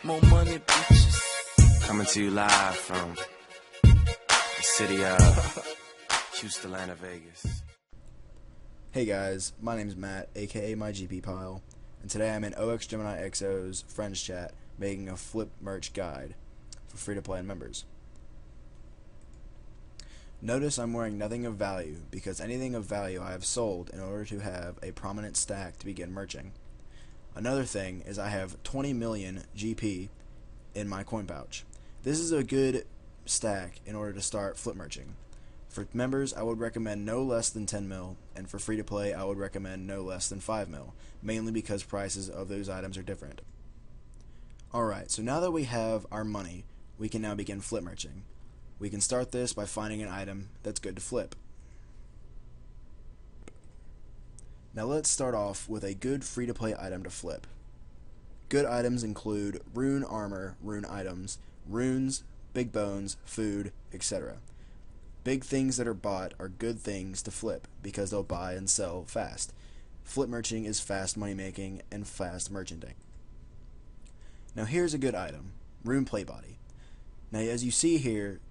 More money, bitches. Coming to you live from the city of Houston, Vegas. Hey guys, my name's Matt, aka my GP Pile, and today I'm in OX Gemini XO's Friends Chat making a flip merch guide for free-to-play members. Notice I'm wearing nothing of value because anything of value I have sold in order to have a prominent stack to begin merching. Another thing is I have 20 million GP in my coin pouch. This is a good stack in order to start flip merching. For members, I would recommend no less than 10 mil, and for free to play, I would recommend no less than 5 mil, mainly because prices of those items are different. Alright, so now that we have our money, we can now begin flip merching. We can start this by finding an item that's good to flip. Now let's start off with a good free-to-play item to flip. Good items include rune armor, rune items, runes, big bones, food, etc. Big things that are bought are good things to flip because they'll buy and sell fast. Flip merching is fast money making and fast merchanting. Now here's a good item, rune plate body. Now as you see here,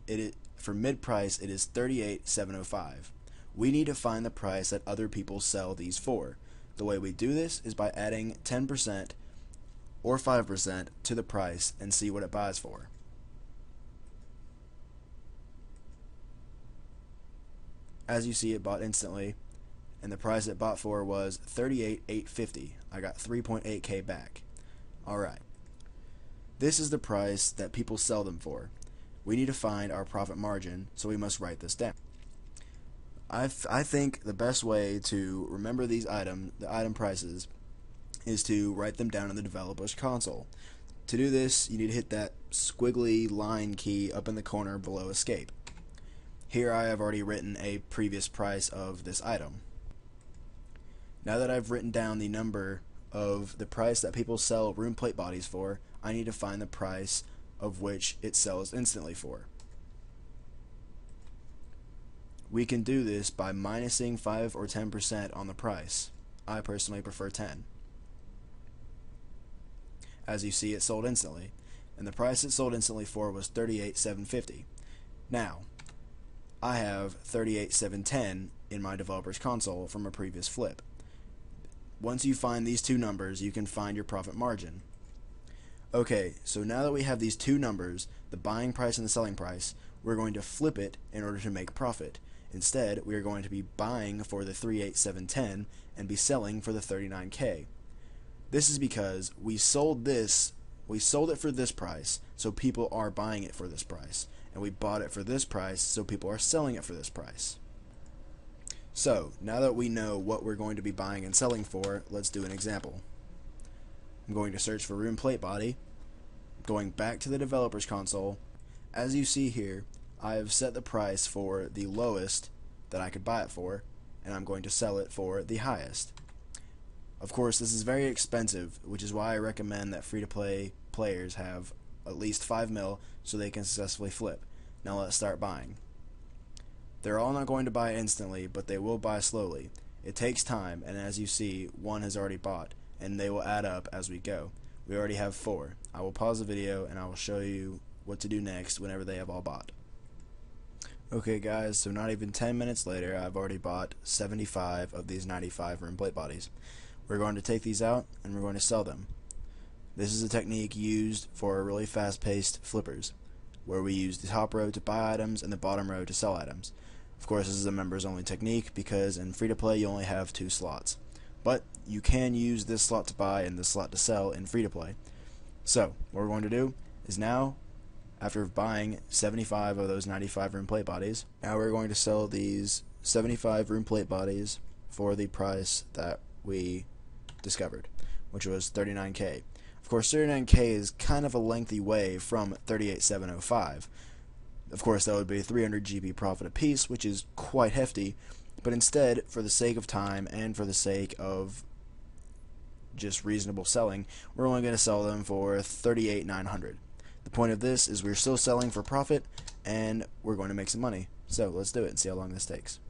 for mid price it is $38,705. We need to find the price that other people sell these for. The way we do this is by adding 10% or 5% to the price and see what it buys for. As you see, it bought instantly, and the price it bought for was $38,850. I got 3.8k back. Alright. This is the price that people sell them for. We need to find our profit margin, so we must write this down. I think the best way to remember these the item prices is to write them down in the developer's console. To do this, you need to hit that squiggly line key up in the corner below escape. Here I have already written a previous price of this item. Now that I've written down the number of the price that people sell rune plate bodies for, I need to find the price of which it sells instantly for. We can do this by minusing 5 or 10% on the price. I personally prefer 10. As you see, it sold instantly, and the price it sold instantly for was $38,750. Now, I have $38,710 in my developer's console from a previous flip. Once you find these two numbers, you can find your profit margin. Okay, so now that we have these two numbers, the buying price and the selling price, we're going to flip it in order to make profit. Instead, we are going to be buying for the $38,710 and be selling for the $39k. This is because we sold it for this price, so people are buying it for this price, and we bought it for this price, so people are selling it for this price. So, now that we know what we're going to be buying and selling for, let's do an example. I'm going to search for rune plate body, going back to the developer's console. As you see here, I have set the price for the lowest that I could buy it for, and I'm going to sell it for the highest. Of course, this is very expensive, which is why I recommend that free-to-play players have at least 5 mil so they can successfully flip. Now let's start buying. They're all not going to buy instantly, but they will buy slowly. It takes time, and as you see, one has already bought, and they will add up as we go. We already have 4. I will pause the video and I will show you what to do next whenever they have all bought. Okay guys, so not even 10 minutes later, I've already bought 75 of these 95 rune plate bodies. We're going to take these out and we're going to sell them. This is a technique used for really fast-paced flippers, where we use the top row to buy items and the bottom row to sell items. Of course, this is a members only technique because in free-to-play you only have 2 slots. But you can use this slot to buy and this slot to sell in free-to-play. So, what we're going to do is now, after buying 75 of those 95 rune plate bodies, now we're going to sell these 75 rune plate bodies for the price that we discovered, which was $39k. Of course, $39k is kind of a lengthy way from $38,705. Of course, that would be 300 GP profit apiece, which is quite hefty, but instead, for the sake of time and for the sake of just reasonable selling, we're only going to sell them for $38,900. The point of this is we're still selling for profit, and we're going to make some money. So let's do it and see how long this takes.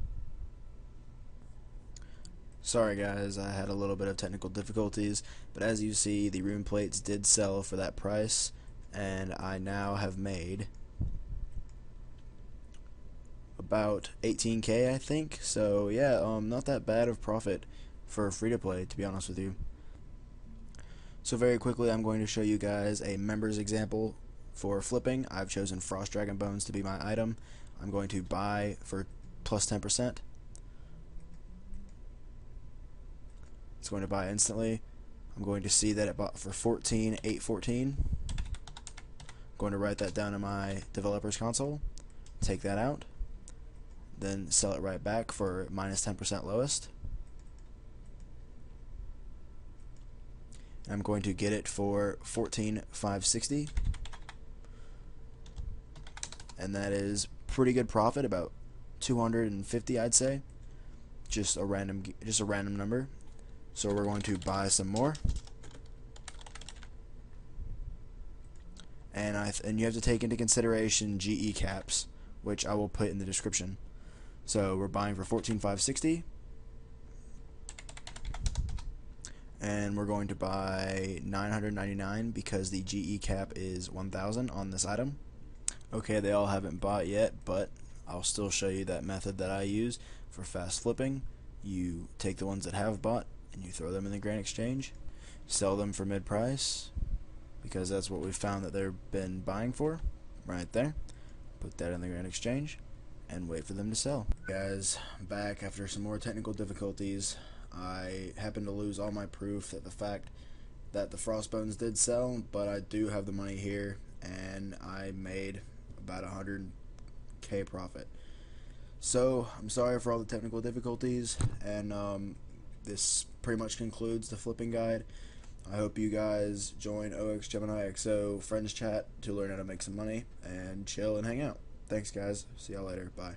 Sorry guys, I had a little bit of technical difficulties, but as you see, the rune plates did sell for that price, and I now have made about 18k, I think. So yeah, not that bad of profit for free to play, to be honest with you. So very quickly, I'm going to show you guys a members example for flipping. I've chosen Frost Dragon Bones to be my item. I'm going to buy for plus 10%. It's going to buy instantly. I'm going to see that it bought for 14,814. I'm going to write that down in my developer's console, take that out, then sell it right back for minus 10% lowest. I'm going to get it for 14,560, and that is pretty good profit, about 250, I'd say. Just a random number. So we're going to buy some more, and you have to take into consideration GE caps, which I will put in the description. So we're buying for 14,560, and we're going to buy 999 because the GE cap is 1,000 on this item. Okay, they all haven't bought yet, but I'll still show you that method that I use for fast flipping. You take the ones that have bought and you throw them in the Grand Exchange, sell them for mid-price, because that's what we've found that they've been buying for, right there. Put that in the Grand Exchange, and wait for them to sell. Guys, back after some more technical difficulties. I happened to lose all my proof that the fact that the Frostbones did sell, but I do have the money here, and I made about 100k profit. So, I'm sorry for all the technical difficulties, and this pretty much concludes the flipping guide. I hope you guys join OX Gemini XO Friends Chat to learn how to make some money and chill and hang out. Thanks guys. See y'all later. Bye.